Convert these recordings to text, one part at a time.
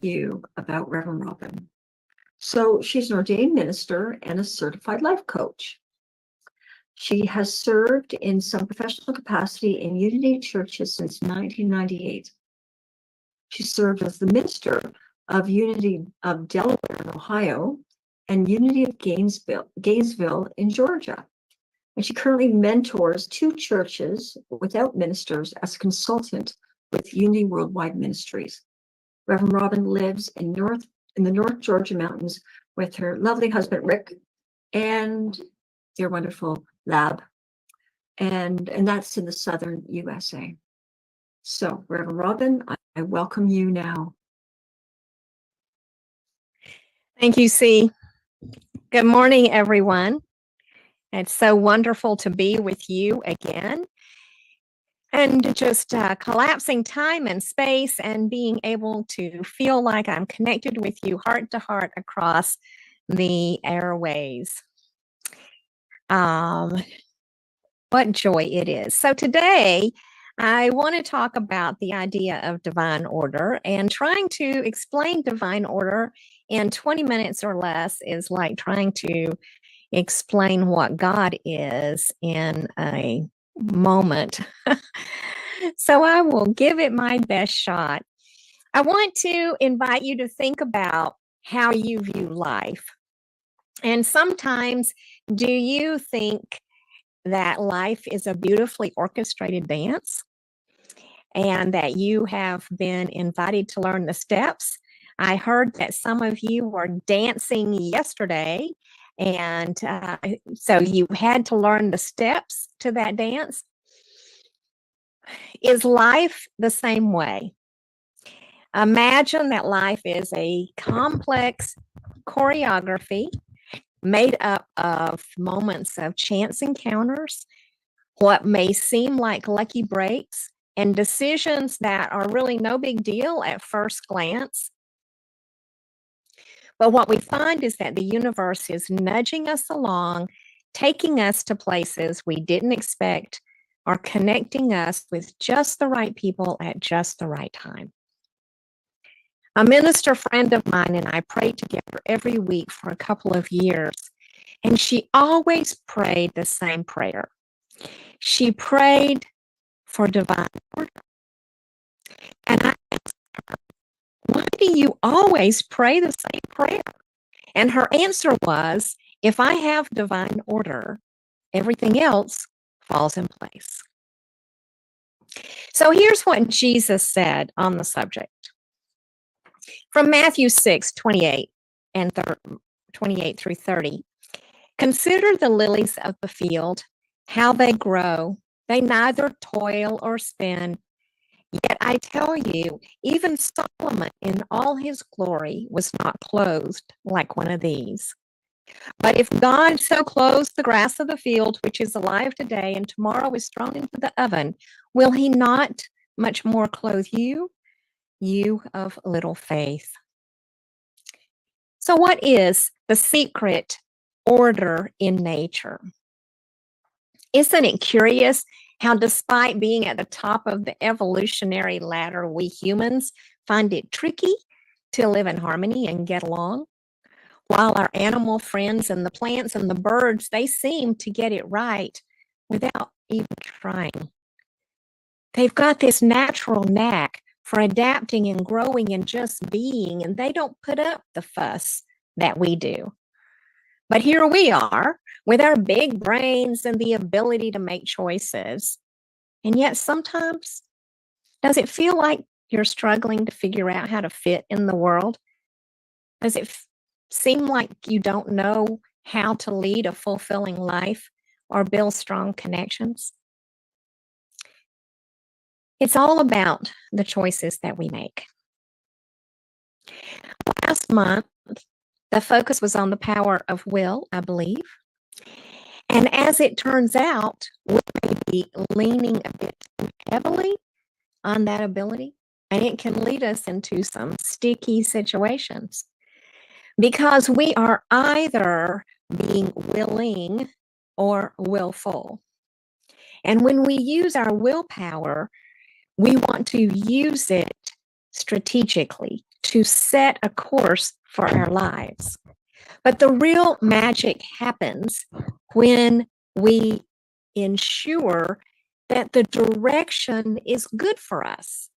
you about Reverend Robin. So she's an ordained minister and a certified life coach. She has served in some professional capacity in Unity churches since 1998. She served as the minister of Unity of Delaware in Ohio and Unity of Gainesville in Georgia. And she currently mentors 2 churches without ministers as a consultant with Unity Worldwide Ministries. Reverend Robin lives in the North Georgia mountains with her lovely husband, Rick, and their wonderful lab. And that's in the southern USA. So, Reverend Robin, I welcome you now. Thank you, C. Good morning, everyone. It's so wonderful to be with you again. And just collapsing time and space and being able to feel like I'm connected with you heart to heart across the airways. What joy it is. So today, I want to talk about the idea of divine order, and trying to explain divine order in 20 minutes or less is like trying to explain what God is in a moment. So I will give it my best shot. I want to invite you to think about how you view life. And sometimes, do you think that life is a beautifully orchestrated dance and that you have been invited to learn the steps? I heard that some of you were dancing yesterday, and so you had to learn the steps to that dance. Is life the same way? Imagine that life is a complex choreography made up of moments of chance encounters, what may seem like lucky breaks, and decisions that are really no big deal at first glance. But what we find is that the universe is nudging us along, taking us to places we didn't expect, or connecting us with just the right people at just the right time. A minister friend of mine and I prayed together every week for a couple of years, and she always prayed the same prayer. She prayed for divine order. And I asked her, why do you always pray the same prayer? And her answer was, if I have divine order, everything else falls in place. So here's what Jesus said on the subject. From Matthew 6:28 and 28 through 30. Consider the lilies of the field, how they grow. They neither toil or spin. Yet I tell you, even Solomon in all his glory was not clothed like one of these. But if God so clothes the grass of the field, which is alive today and tomorrow is thrown into the oven, will he not much more clothe you, you of little faith? So what is the secret order in nature? Isn't it curious how, despite being at the top of the evolutionary ladder, we humans find it tricky to live in harmony and get along? While our animal friends and the plants and the birds, they seem to get it right without even trying. They've got this natural knack for adapting and growing and just being, and they don't put up the fuss that we do. But here we are with our big brains and the ability to make choices. And yet sometimes, does it feel like you're struggling to figure out how to fit in the world? Does it seem like you don't know how to lead a fulfilling life or build strong connections? It's all about the choices that we make. Last month, the focus was on the power of will, I believe. And as it turns out, we may be leaning a bit too heavily on that ability, and it can lead us into some sticky situations because we are either being willing or willful. And when we use our willpower, we want to use it strategically, to set a course for our lives. But the real magic happens when we ensure that the direction is good for us.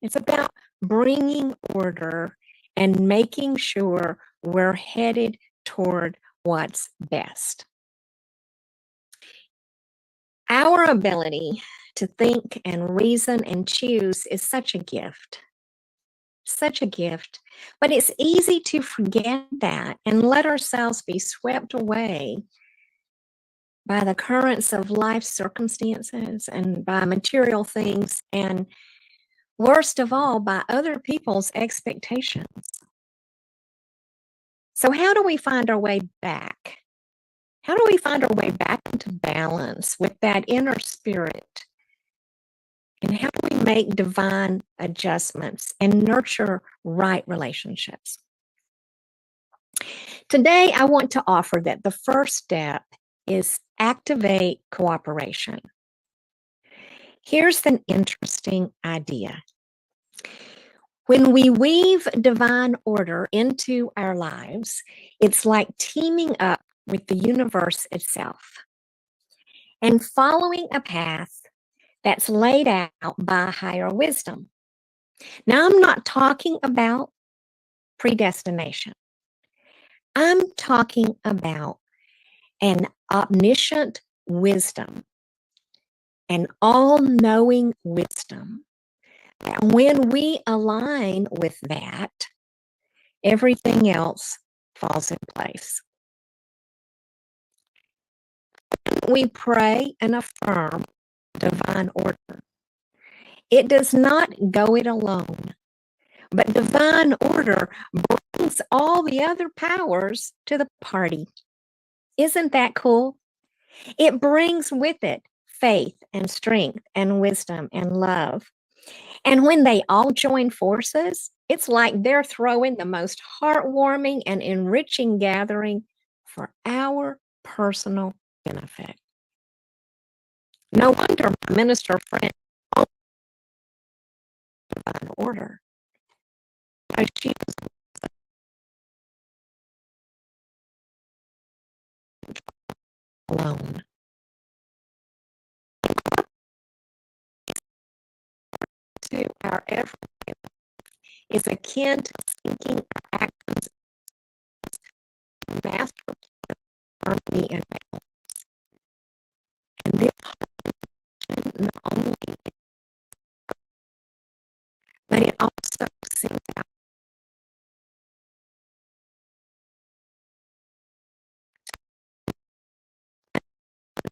It's about bringing order and making sure we're headed toward what's best. Our ability to think and reason and choose is such a gift. Such a gift. But it's easy to forget that and let ourselves be swept away by the currents of life circumstances and by material things, and worst of all, by other people's expectations. So, how do we find our way back? How do we find our way back into balance with that inner spirit? And how do we make divine adjustments and nurture right relationships? Today, I want to offer that the first step is activate cooperation. Here's an interesting idea. When we weave divine order into our lives, it's like teaming up with the universe itself and following a path that's laid out by higher wisdom. Now, I'm not talking about predestination. I'm talking about an omniscient wisdom, an all-knowing wisdom. And when we align with that, everything else falls in place. We pray and affirm divine order. It does not go it alone, but divine order brings all the other powers to the party. Isn't that cool? It brings with it faith and strength and wisdom and love. And when they all join forces, it's like they're throwing the most heartwarming and enriching gathering for our personal benefit. No wonder my minister friend divine order. She was alone. To our everyday is akin to sinking our actions master harmony and balance. And this not only, but it also sends out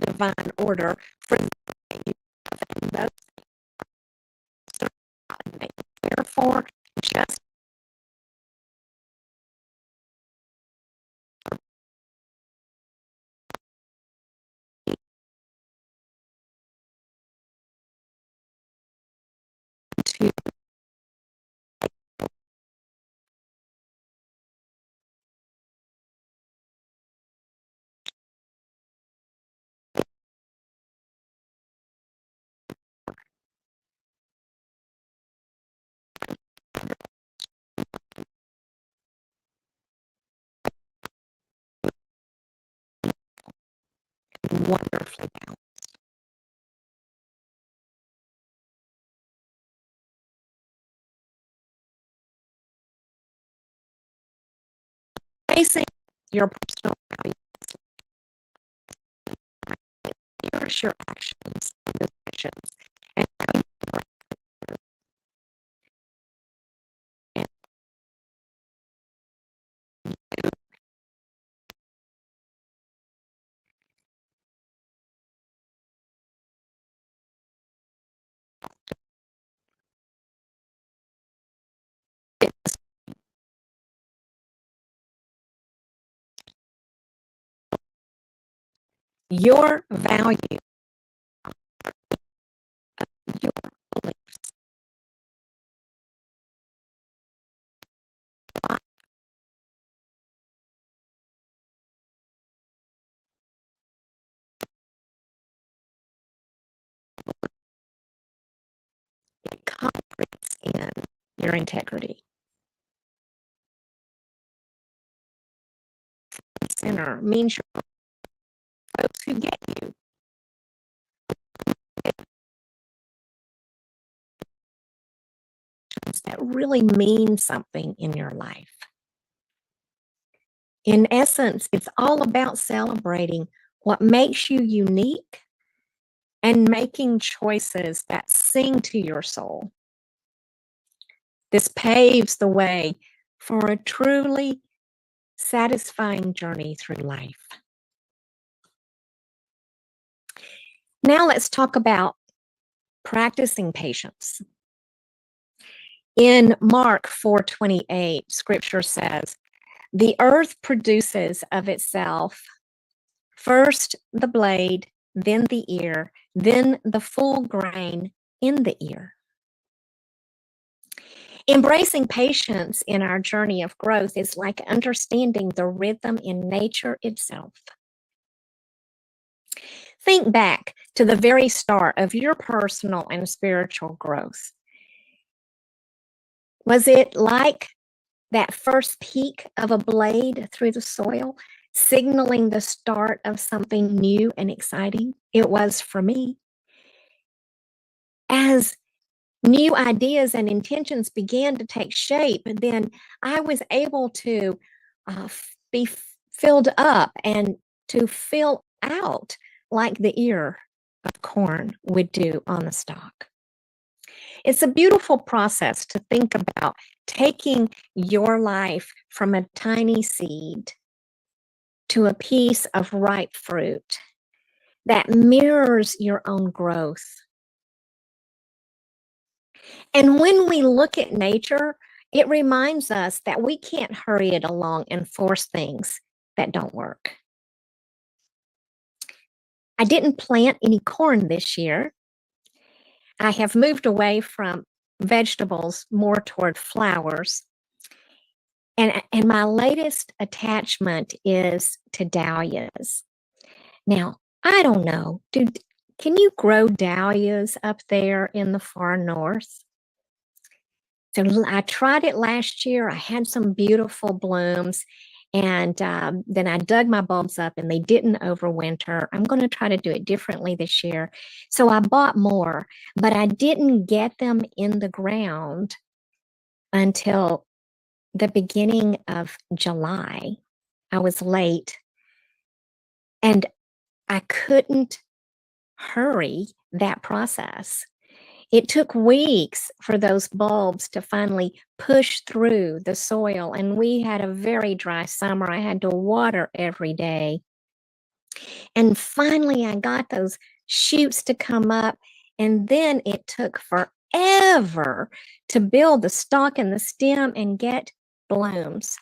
divine order for those. Therefore, just to wonderfully balanced. Facing your personal values, here's your actions and decisions, and how you your value, your beliefs. It concretes in your integrity. center means you're folks who get you. That really mean something in your life. In essence, it's all about celebrating what makes you unique and making choices that sing to your soul. This paves the way for a truly satisfying journey through life. Now let's talk about practicing patience. In Mark 4:28, scripture says, "The earth produces of itself first the blade, then the ear, then the full grain in the ear." Embracing patience in our journey of growth is like understanding the rhythm in nature itself. Think back to the very start of your personal and spiritual growth. Was it like that first peek of a blade through the soil, signaling the start of something new and exciting? It was for me. As new ideas and intentions began to take shape, and then I was able to be filled up and to fill out like the ear of corn would do on the stalk. It's a beautiful process to think about taking your life from a tiny seed to a piece of ripe fruit that mirrors your own growth. And when we look at nature, it reminds us that we can't hurry it along and force things that don't work. I didn't plant any corn this year. I have moved away from vegetables more toward flowers. And my latest attachment is to dahlias. Now, I don't know, can you grow dahlias up there in the far north? So I tried it last year. I had some beautiful blooms, and then I dug my bulbs up and they didn't overwinter. I'm going to try to do it differently this year. So I bought more, but I didn't get them in the ground until the beginning of July. I was late, and I couldn't hurry that process. It took weeks for those bulbs to finally push through the soil, and we had a very dry summer. I had to water every day. And finally, I got those shoots to come up, and then it took forever to build the stalk and the stem and get blooms.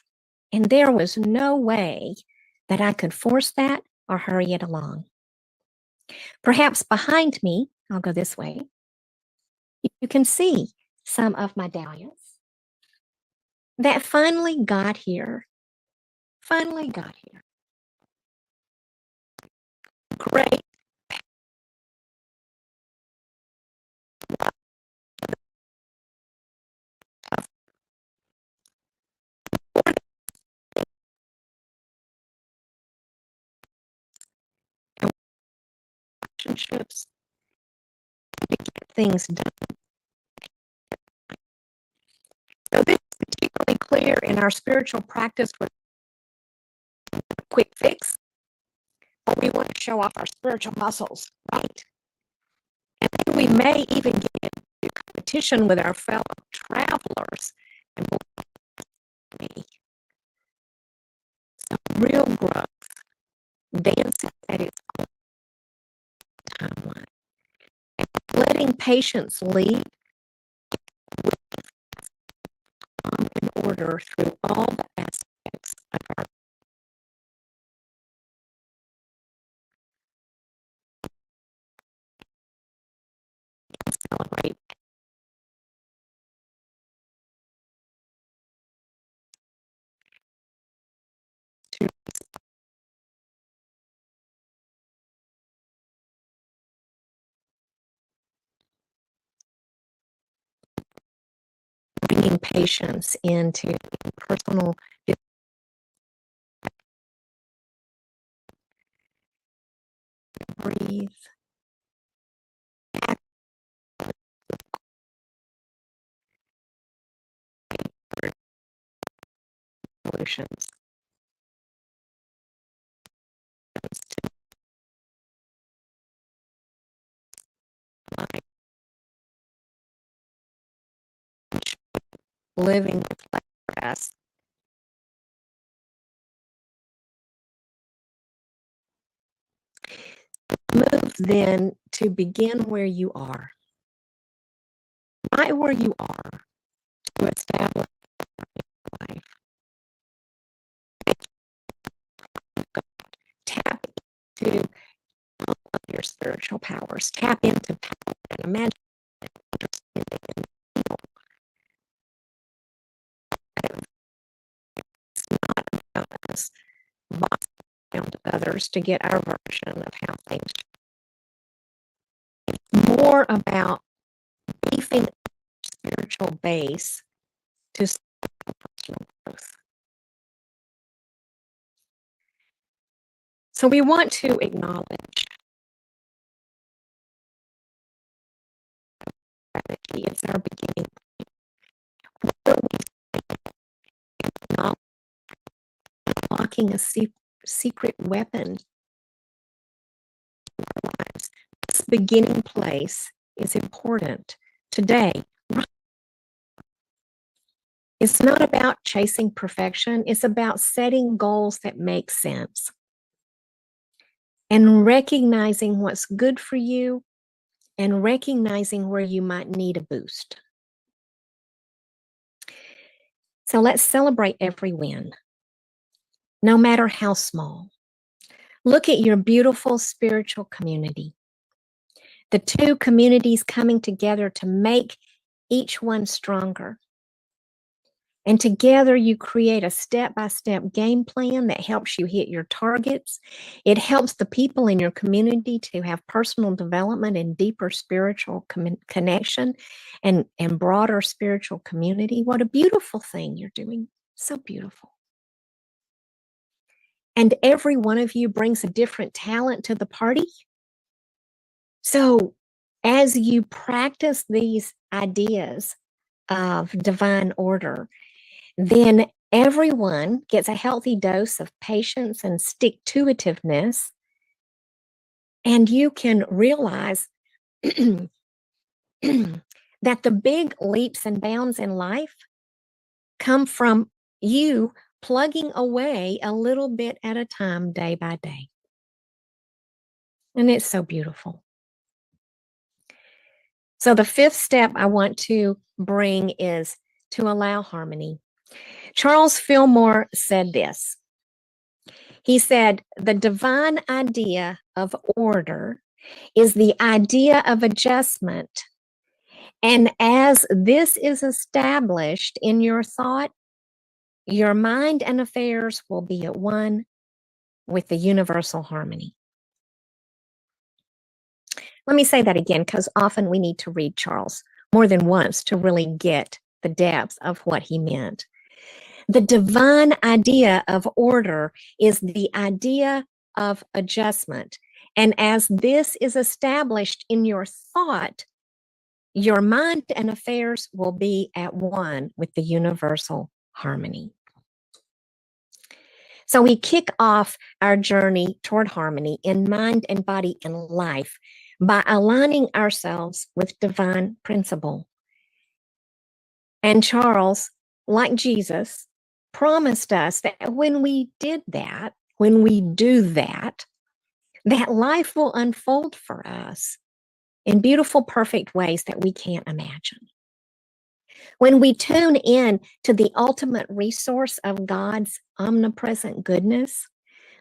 And there was no way that I could force that or hurry it along. Perhaps behind me, I'll go this way, you can see some of my dahlias that finally got here. Finally got here. Great. Relationships to get things done. So this is particularly clear in our spiritual practice with a quick fix, or we want to show off our spiritual muscles, right? And then we may even get into competition with our fellow travelers and some real growth dances at its own timeline. And letting patience lead in order through all the aspects of our celebrate. To bringing patience into personal breathe. Solutions. Living with stress. Move then to begin where you are. Right where you are to establish life. Tap into your spiritual powers. Tap into power and imagine. It's not about us boxing around others to get our version of how things. It's more about beefing spiritual base to personal growth. So we want to acknowledge strategy. It's our beginning point. Unlocking a secret weapon. This beginning place is important today. It's not about chasing perfection. It's about setting goals that make sense and recognizing what's good for you and recognizing where you might need a boost. So let's celebrate every win, no matter how small. Look at your beautiful spiritual community. The two communities coming together to make each one stronger. And together you create a step-by-step game plan that helps you hit your targets. It helps the people in your community to have personal development and deeper spiritual connection and broader spiritual community. What a beautiful thing you're doing. So beautiful. And every one of you brings a different talent to the party. So as you practice these ideas of divine order, then everyone gets a healthy dose of patience and stick-to-itiveness, and you can realize that the big leaps and bounds in life come from you plugging away a little bit at a time, day by day. And it's so beautiful. So the fifth step I want to bring is to allow harmony. Charles Fillmore said this. He said, the divine idea of order is the idea of adjustment. And as this is established in your thought, your mind and affairs will be at one with the universal harmony. Let me say that again, because often we need to read Charles more than once to really get the depth of what he meant. The divine idea of order is the idea of adjustment. And as this is established in your thought, your mind and affairs will be at one with the universal harmony. So we kick off our journey toward harmony in mind and body and life by aligning ourselves with divine principle. And Charles, like Jesus, promised us that when we did that, when we do that, that life will unfold for us in beautiful, perfect ways that we can't imagine. When we tune in to the ultimate resource of God's omnipresent goodness,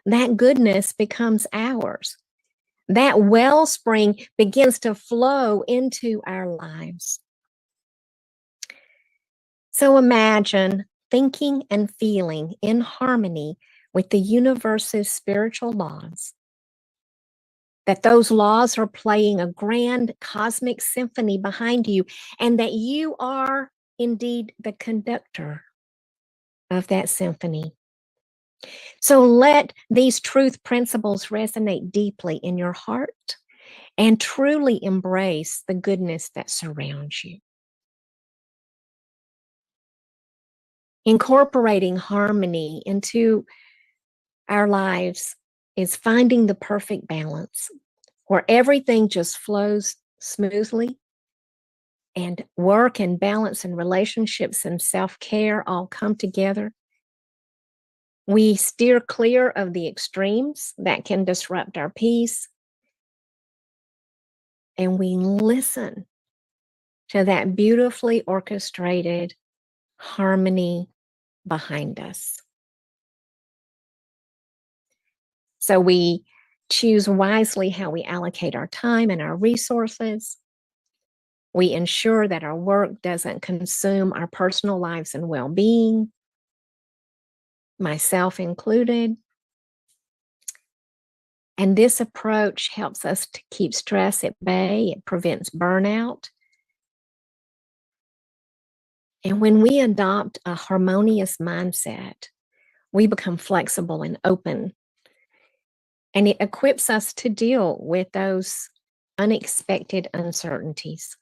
that goodness becomes ours. That wellspring begins to flow into our lives. So imagine thinking and feeling in harmony with the universe's spiritual laws, that those laws are playing a grand cosmic symphony behind you, and that you are indeed the conductor of that symphony. So let these truth principles resonate deeply in your heart and truly embrace the goodness that surrounds you. Incorporating harmony into our lives is finding the perfect balance where everything just flows smoothly and work and balance and relationships and self-care all come together. We steer clear of the extremes that can disrupt our peace, and we listen to that beautifully orchestrated harmony behind us. So we choose wisely how we allocate our time and our resources. We ensure that our work doesn't consume our personal lives and well-being, myself included. And this approach helps us to keep stress at bay. It prevents burnout. And when we adopt a harmonious mindset, we become flexible and open. And it equips us to deal with those unexpected uncertainties.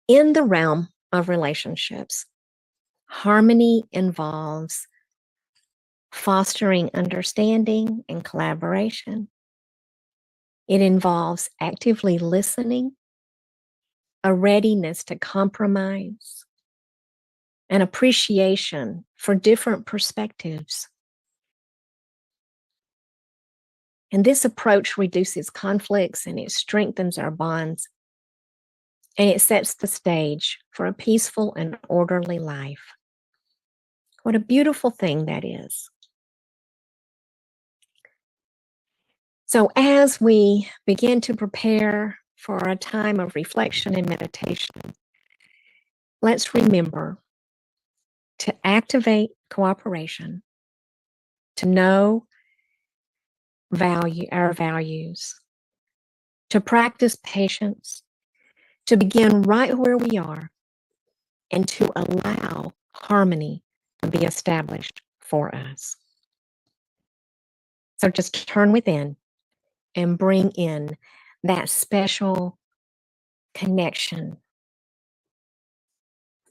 In the realm of relationships, harmony involves fostering understanding and collaboration. It involves actively listening, a readiness to compromise, an appreciation for different perspectives. And this approach reduces conflicts and it strengthens our bonds. And it sets the stage for a peaceful and orderly life. What a beautiful thing that is. So, as we begin to prepare for a time of reflection and meditation, let's remember to activate cooperation, to know our values, to practice patience, to begin right where we are, and to allow harmony to be established for us. So just turn within and bring in that special connection.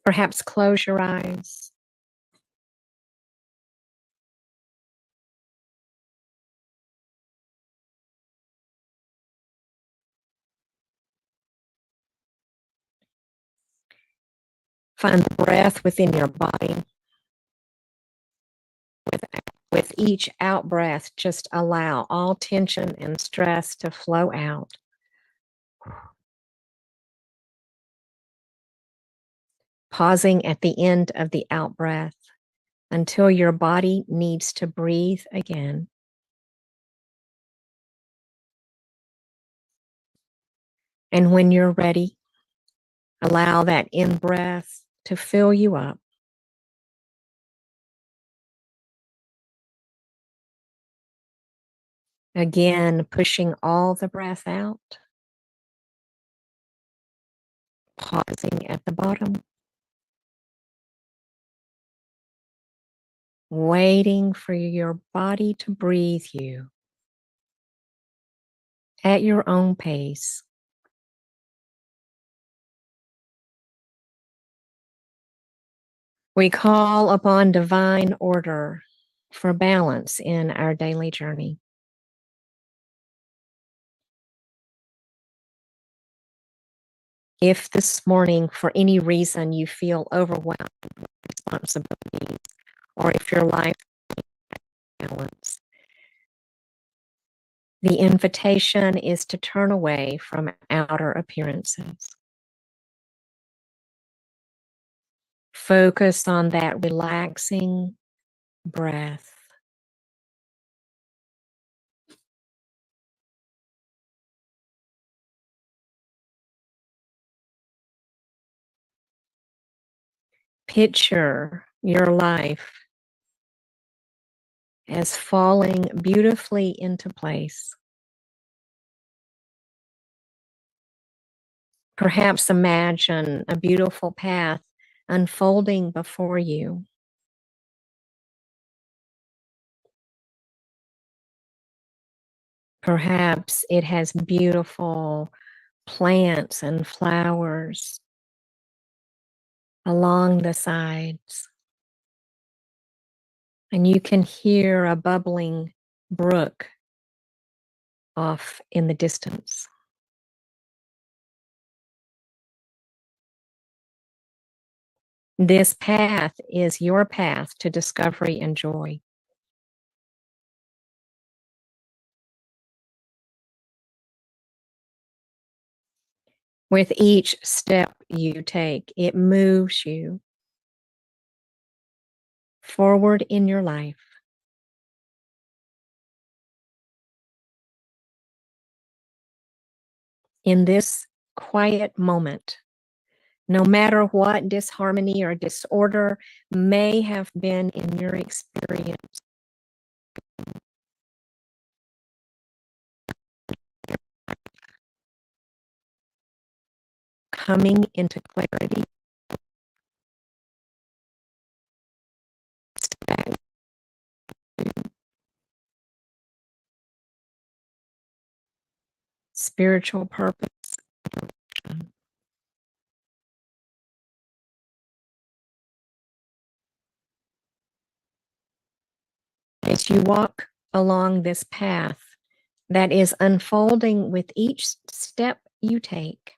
Perhaps close your eyes. Find the breath within your body. With each out breath, just allow all tension and stress to flow out. Pausing at the end of the out breath until your body needs to breathe again. And when you're ready, allow that in breath to fill you up. Again, pushing all the breath out. Pausing at the bottom. Waiting for your body to breathe you at your own pace. We call upon divine order for balance in our daily journey. If this morning, for any reason, you feel overwhelmed with responsibilities, or if your life is balance, the invitation is to turn away from outer appearances. Focus on that relaxing breath. Picture your life as falling beautifully into place. Perhaps imagine a beautiful path unfolding before you. Perhaps it has beautiful plants and flowers along the sides, and you can hear a bubbling brook off in the distance. This path is your path to discovery and joy. With each step you take, it moves you forward in your life. In this quiet moment, no matter what disharmony or disorder may have been in your experience, coming into clarity, spiritual purpose. As you walk along this path that is unfolding with each step you take,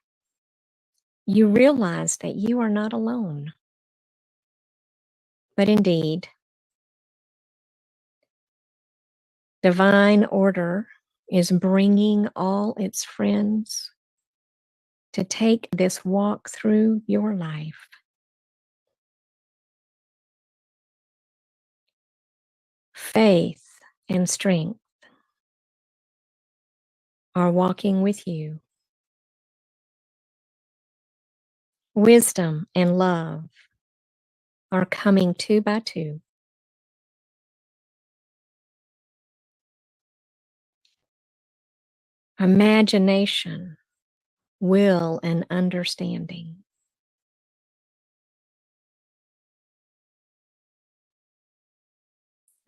you realize that you are not alone. But indeed, divine order is bringing all its friends to take this walk through your life. Faith and strength are walking with you. Wisdom and love are coming two by two. Imagination, will, and understanding.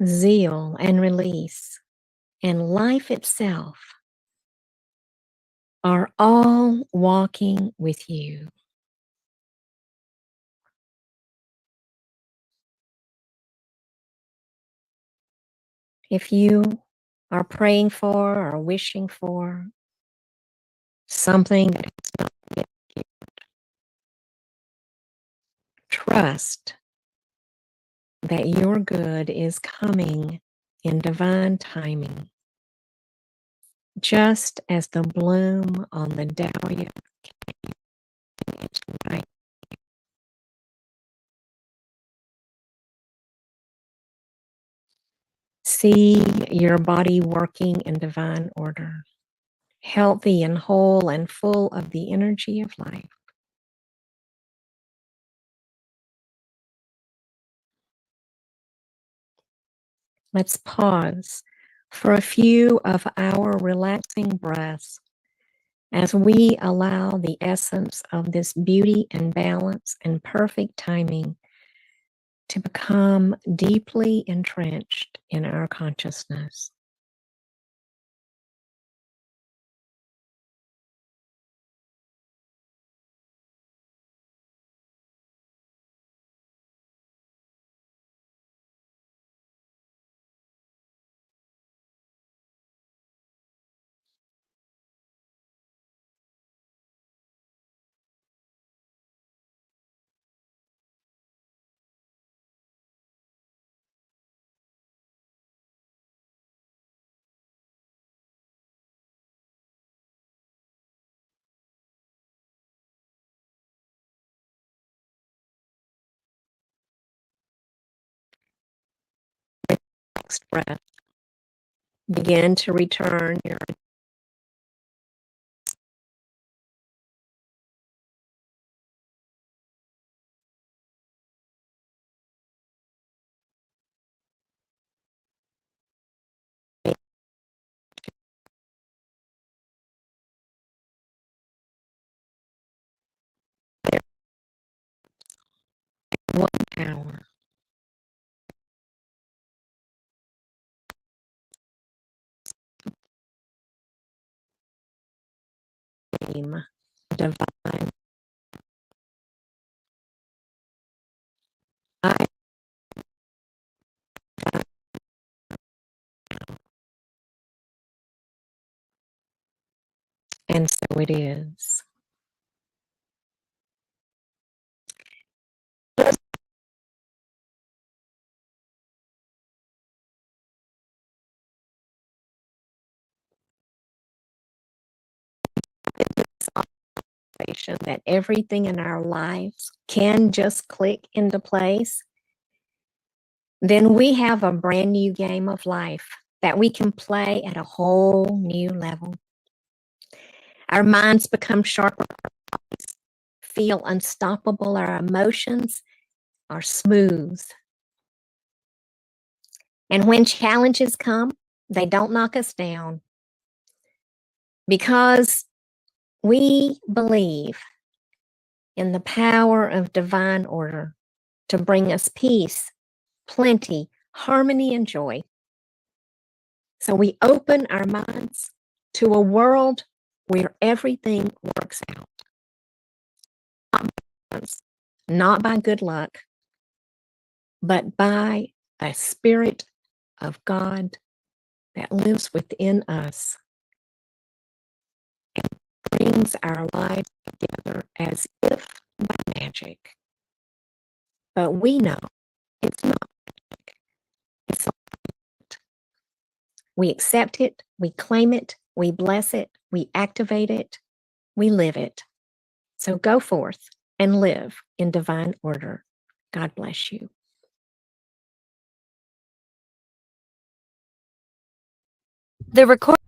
Zeal and release, and life itself are all walking with you. If you are praying for or wishing for something that is not yet here, trust that your good is coming in divine timing, just as the bloom on the dahlia is right. See your body working in divine order, healthy and whole and full of the energy of life. Let's pause for a few of our relaxing breaths as we allow the essence of this beauty and balance and perfect timing to become deeply entrenched in our consciousness. Next breath, begin to return your one power. game, divine. I and so it is. That everything in our lives can just click into place, then we have a brand new game of life that we can play at a whole new level. Our minds become sharper, feel unstoppable, our emotions are smooth. And when challenges come, they don't knock us down because we believe in the power of divine order to bring us peace, plenty, harmony, and joy. So we open our minds to a world where everything works out. Not by good luck, but by a spirit of God that lives within us and brings our lives together as if by magic. But we know it's not magic. It's not. We accept it, we claim it, we bless it, we activate it, we live it. So go forth and live in divine order. God bless you. The record